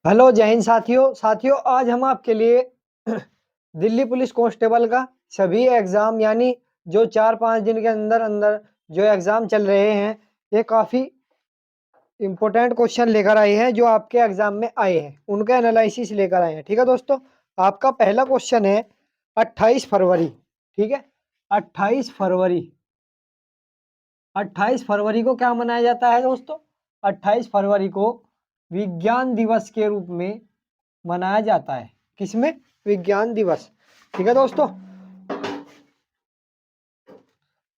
Hello जय हिंद साथियों आज हम आपके लिए दिल्ली पुलिस कांस्टेबल का सभी एग्ज़ाम यानी जो 4-5 दिन के अंदर अंदर जो एग्ज़ाम चल रहे हैं, ये काफ़ी इम्पोर्टेंट क्वेश्चन लेकर आए हैं जो आपके एग्ज़ाम में आए हैं, उनका एनालिसिस लेकर आए हैं। ठीक है दोस्तों, आपका पहला क्वेश्चन है 28 फरवरी। ठीक है, 28 फरवरी 28 फरवरी को क्या मनाया जाता है दोस्तों? 28 फरवरी को विज्ञान दिवस के रूप में मनाया जाता है। किसमें? विज्ञान दिवस। ठीक है दोस्तों,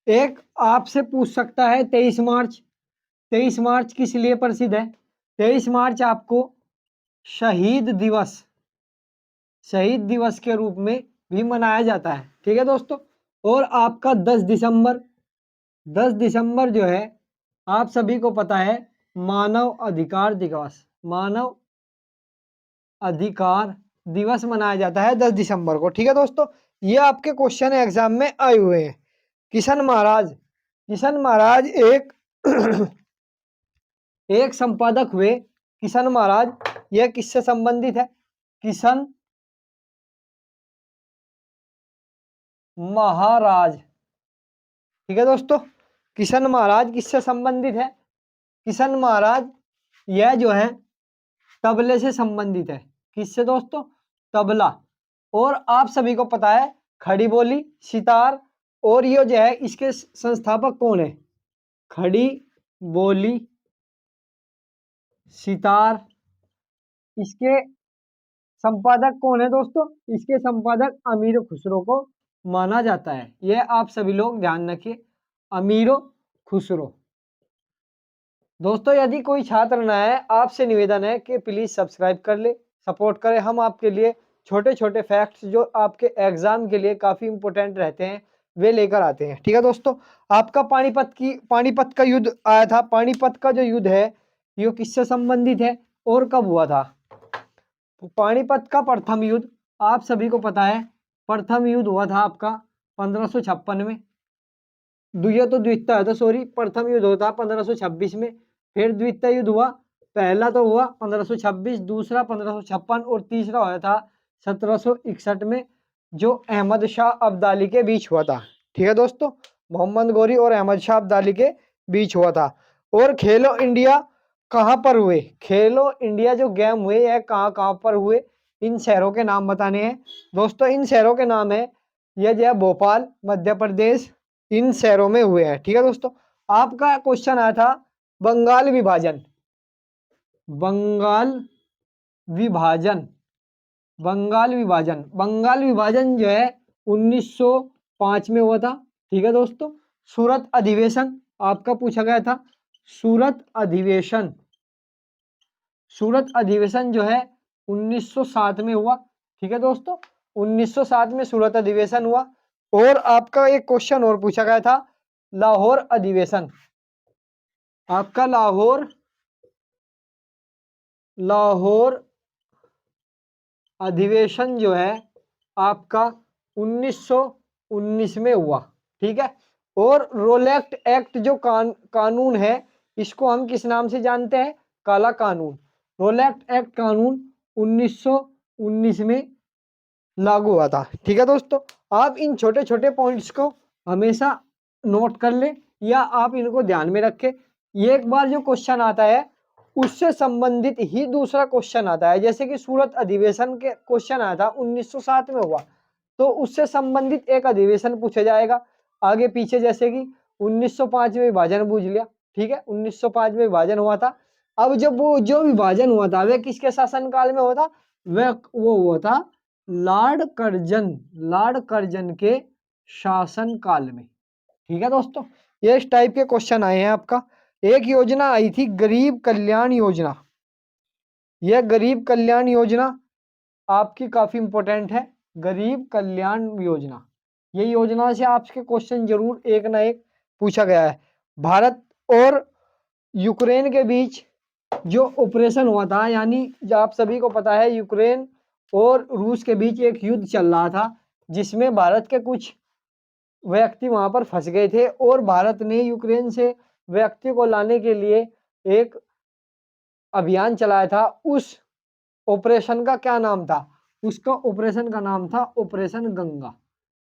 एक आपसे पूछ सकता है 23 मार्च। 23 मार्च किस लिए प्रसिद्ध है? 23 मार्च आपको शहीद दिवस शहीद दिवस के रूप में भी मनाया जाता है। ठीक है दोस्तों, और आपका 10 दिसंबर जो है आप सभी को पता है मानव अधिकार दिवस अधिकार दिवस मनाया जाता है 10 दिसंबर को। ठीक है दोस्तों, ये आपके क्वेश्चन एग्जाम में आए हुए हैं। किशन महाराज एक एक संपादक हुए। किशन महाराज, यह किससे संबंधित है? किशन महाराज। ठीक है दोस्तों, किशन महाराज किससे संबंधित है? किशन महाराज यह जो है तबले से संबंधित है। किससे दोस्तों? तबला। और आप सभी को पता है खड़ी बोली, सितार, और ये जो है इसके संस्थापक कौन है? खड़ी बोली, सितार, इसके संपादक कौन है दोस्तों? इसके संपादक अमीर खुसरो को माना जाता है। यह आप सभी लोग ध्यान रखिए, अमीर खुसरो। दोस्तों यदि कोई छात्र नया है, आपसे निवेदन है कि प्लीज सब्सक्राइब कर ले, सपोर्ट करें। हम आपके लिए छोटे छोटे फैक्ट्स जो आपके एग्जाम के लिए काफी इंपॉर्टेंट रहते हैं वे लेकर आते हैं। ठीक है दोस्तों, आपका पानीपत का युद्ध आया था। पानीपत का जो युद्ध है ये किससे संबंधित है और कब हुआ था? पानीपत का प्रथम युद्ध आप सभी को पता है, प्रथम युद्ध हुआ था आपका 1556 में। द्वितीय था, सॉरी, प्रथम युद्ध होता 1526 में, फिर द्वितीय युद्ध हुआ। पहला तो हुआ 1526, दूसरा 1556 और तीसरा हुआ था 1761 में, जो अहमद शाह अब्दाली के बीच हुआ था। ठीक है दोस्तों, मोहम्मद गौरी और अहमद शाह अब्दाली के बीच हुआ था। और खेलो इंडिया कहाँ पर हुए? खेलो इंडिया जो गेम हुए यह कहाँ कहाँ पर हुए? इन शहरों के नाम बताने हैं दोस्तों। इन शहरों के नाम है, यह जो है भोपाल मध्य प्रदेश, इन शहरों में हुए हैं। ठीक है दोस्तों, आपका क्वेश्चन आया था बंगाल विभाजन। बंगाल विभाजन बंगाल विभाजन जो है 1905 में हुआ था। ठीक है दोस्तों, सूरत अधिवेशन आपका पूछा गया था। सूरत अधिवेशन जो है 1907 में हुआ। ठीक है दोस्तों, 1907 में सूरत अधिवेशन हुआ। और आपका एक क्वेश्चन और पूछा गया था लाहौर अधिवेशन। आपका लाहौर अधिवेशन जो है आपका 1919 में हुआ। ठीक है, और रोलेक्ट एक्ट जो कानून है इसको हम किस नाम से जानते हैं? काला कानून। रोलेक्ट एक्ट कानून 1919 में लागू हुआ था। ठीक है दोस्तों, आप इन छोटे छोटे पॉइंट्स को हमेशा नोट कर ले या आप इनको ध्यान में रखें। ये एक बार जो क्वेश्चन आता है उससे संबंधित ही दूसरा क्वेश्चन आता है। जैसे कि सूरत अधिवेशन के क्वेश्चन आया था 1907 में हुआ, तो उससे संबंधित एक अधिवेशन पूछा जाएगा आगे पीछे। जैसे कि 1905 में विभाजन बूझ लिया। ठीक है, 1905 में विभाजन हुआ था। अब जब वो जो विभाजन हुआ था वह किसके शासनकाल में हुआ था? वो हुआ था लॉर्ड कर्जन के शासन काल में। ठीक है दोस्तों, ये इस टाइप के क्वेश्चन आए हैं आपका। एक योजना आई थी गरीब कल्याण योजना। यह गरीब कल्याण योजना आपकी काफी इंपॉर्टेंट है। गरीब कल्याण योजना, ये योजना से आपके क्वेश्चन जरूर एक ना एक पूछा गया है। भारत और यूक्रेन के बीच जो ऑपरेशन हुआ था, यानी जो आप सभी को पता है यूक्रेन और रूस के बीच एक युद्ध चल रहा था जिसमें भारत के कुछ व्यक्ति वहां पर फंस गए थे और भारत ने यूक्रेन से व्यक्ति को लाने के लिए एक अभियान चलाया था। उस ऑपरेशन का क्या नाम था? उसका ऑपरेशन का नाम था ऑपरेशन गंगा।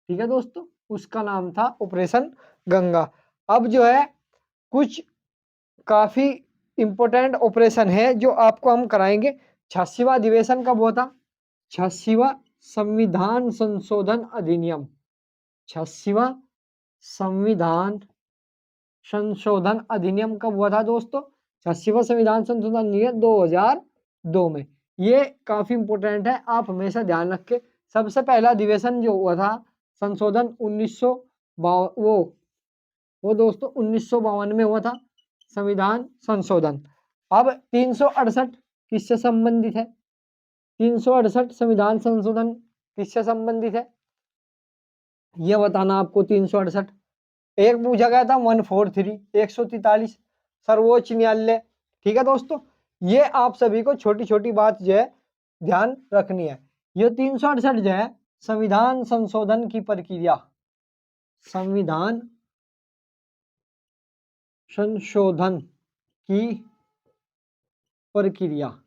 ठीक है दोस्तों, उसका नाम था ऑपरेशन गंगा। अब जो है कुछ काफी इंपॉर्टेंट ऑपरेशन है जो आपको हम कराएंगे। 86वां अधिवेशन कब हुआ था? 86वां संविधान संशोधन अधिनियम, 86वां संविधान संशोधन अधिनियम कब हुआ था दोस्तों? 86वां संविधान संशोधन अधिनियम 2002 में। ये काफी इंपॉर्टेंट है, आप हमेशा ध्यान रखें। सबसे पहला अधिवेशन जो हुआ था संशोधन 1952 वो दोस्तों 1952 में हुआ था संविधान संशोधन। अब 368 किससे संबंधित है? 368 संविधान संशोधन किससे संबंधित है ये बताना आपको। 368 एक पूछा गया था 143 143 सर्वोच्च न्यायालय। ठीक है दोस्तों, ये आप सभी को छोटी छोटी बात जो है ध्यान रखनी है। ये 368 जो है संविधान संशोधन की प्रक्रिया, संविधान संशोधन की प्रक्रिया,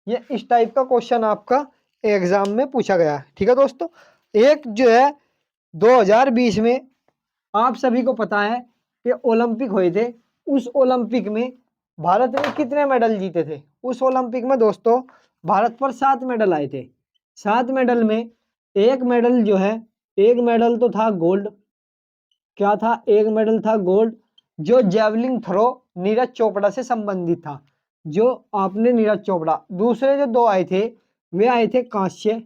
ये इस टाइप का क्वेश्चन आपका एग्जाम में पूछा गया है। ठीक है दोस्तों, एक जो है 2020 में आप सभी को पता है कि ओलंपिक हुए थे। उस ओलंपिक में भारत ने कितने मेडल जीते थे? उस ओलंपिक में दोस्तों भारत पर 7 मेडल आए थे। 7 मेडल में एक मेडल जो है, एक मेडल तो था गोल्ड। क्या था? एक मेडल था गोल्ड, जो जेवलिंग थ्रो नीरज चोपड़ा से संबंधित था। जो आपने नीरज चोपड़ा, दूसरे जो 2 आए थे वे आए थे कांस्य,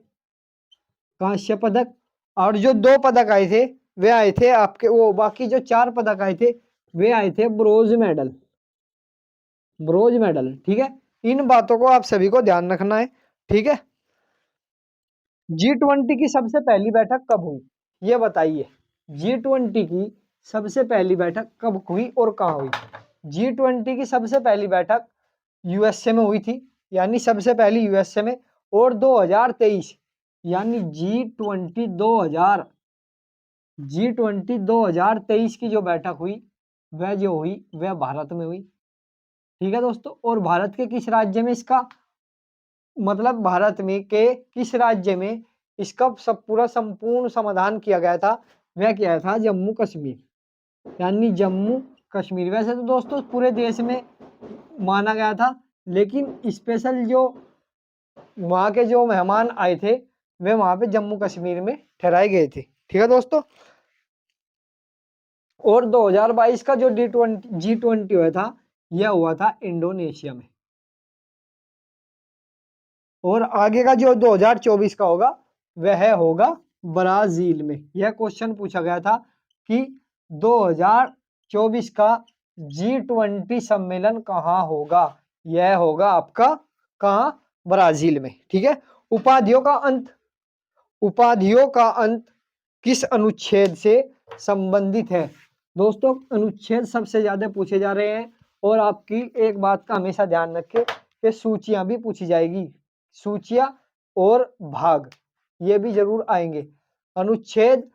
कांस्य पदक। और जो 2 पदक आए थे वे आए थे आपके वो, बाकी जो 4 पदक आए थे वे आए थे ब्रोंज मेडल, ब्रोंज मेडल। ठीक है, इन बातों को आप सभी को ध्यान रखना है। ठीक है, G20 की सबसे पहली बैठक कब हुई ये बताइए। G20 की सबसे पहली बैठक कब हुई और कहाँ हुई? G20 की सबसे पहली बैठक यूएसए में हुई थी, यानी सबसे पहली यूएसए में। और 2023 यानी G20 2023 की जो बैठक हुई वह जो हुई वह भारत में हुई। ठीक है दोस्तों, और भारत के किस राज्य में इसका, मतलब भारत में के किस राज्य में इसका सब पूरा संपूर्ण समाधान किया गया था? वह किया था जम्मू कश्मीर, यानी जम्मू कश्मीर। वैसे तो दोस्तों पूरे देश में माना गया था, लेकिन स्पेशल जो वहाँ के जो मेहमान आए थे वे वहाँ पे जम्मू कश्मीर में ठहराए गए थे। ठीक है दोस्तों, और 2022 का जो G20 हुआ था यह हुआ था इंडोनेशिया में। और आगे का जो 2024 का होगा वह होगा ब्राजील में। यह क्वेश्चन पूछा गया था कि 2024 का G20 सम्मेलन कहाँ होगा? यह होगा आपका कहाँ? ब्राजील में। ठीक है, उपाधियों का अंत, उपाधियों का अंत किस अनुच्छेद से संबंधित है? दोस्तों अनुच्छेद सबसे ज्यादा पूछे जा रहे हैं, और आपकी एक बात का हमेशा ध्यान रखें कि सूचियां भी पूछी जाएगी, सूचियां और भाग ये भी जरूर आएंगे। अनुच्छेद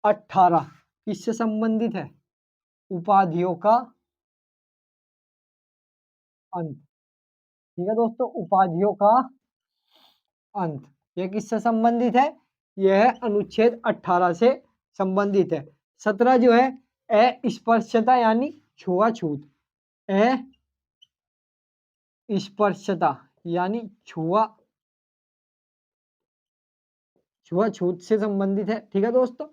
18 किससे संबंधित है? उपाधियों का अंत। ठीक है दोस्तों, उपाधियों का अंत यह किससे संबंधित है? यह अनुच्छेद 18 से संबंधित है। 17 जो है अस्पृश्यता यानी छुआछूत, अस्पृश्यता यानी छुआछूत से संबंधित है। ठीक है दोस्तों,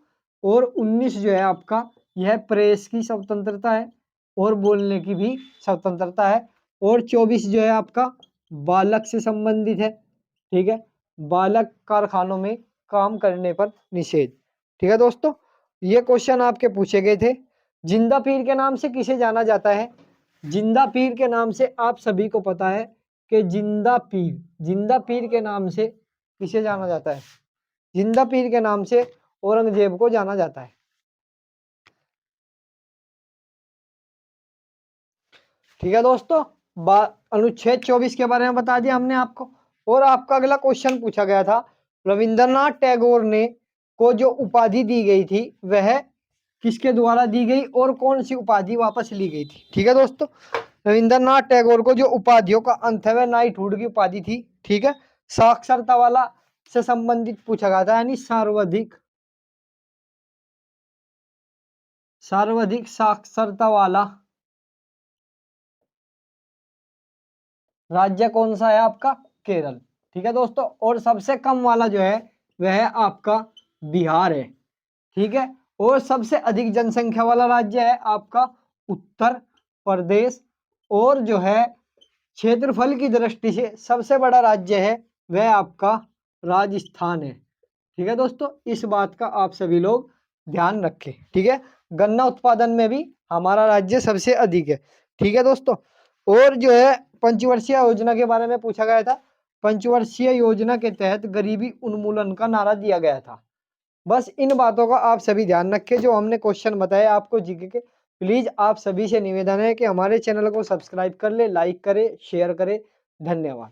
और 19 जो है आपका यह प्रेस की स्वतंत्रता है और बोलने की भी स्वतंत्रता है। और 24 जो है आपका बालक से संबंधित है। ठीक है, बालक कारखानों में काम करने पर निषेध। ठीक है दोस्तों, ये क्वेश्चन आपके पूछे गए थे। जिंदा पीर के नाम से किसे जाना जाता है? जिंदा पीर के नाम से आप सभी को पता है कि जिंदा पीर के नाम से किसे जाना जाता है? जिंदा पीर के नाम से औरंगजेब को जाना जाता है। ठीक है दोस्तों, अनुच्छेद 24 के बारे में बता दिया हमने आपको। और आपका अगला क्वेश्चन पूछा गया था, रविंद्रनाथ टैगोर ने को जो उपाधि दी गई थी वह किसके द्वारा दी गई और कौन सी उपाधि वापस ली गई थी? ठीक है दोस्तों, रविंद्रनाथ टैगोर को जो उपाधियों का अंत है वह नाइटहुड की उपाधि थी। ठीक है, साक्षरता वाला से संबंधित पूछा गया था, यानी सर्वाधिक साक्षरता वाला राज्य कौन सा है आपका? केरल। ठीक है दोस्तों, और सबसे कम वाला जो है वह है आपका बिहार है। ठीक है, और सबसे अधिक जनसंख्या वाला राज्य है आपका उत्तर प्रदेश, और जो है क्षेत्रफल की दृष्टि से सबसे बड़ा राज्य है वह आपका राजस्थान है। ठीक है दोस्तों, इस बात का आप सभी लोग ध्यान रखें। ठीक है, गन्ना उत्पादन में भी हमारा राज्य सबसे अधिक है। ठीक है दोस्तों, और जो है पंचवर्षीय योजना के बारे में पूछा गया था। पंचवर्षीय योजना के तहत गरीबी उन्मूलन का नारा दिया गया था। बस इन बातों का आप सभी ध्यान रखें जो हमने क्वेश्चन बताए आपको जीके के। प्लीज आप सभी से निवेदन है कि हमारे चैनल को सब्सक्राइब कर ले, लाइक करें, शेयर करें। धन्यवाद।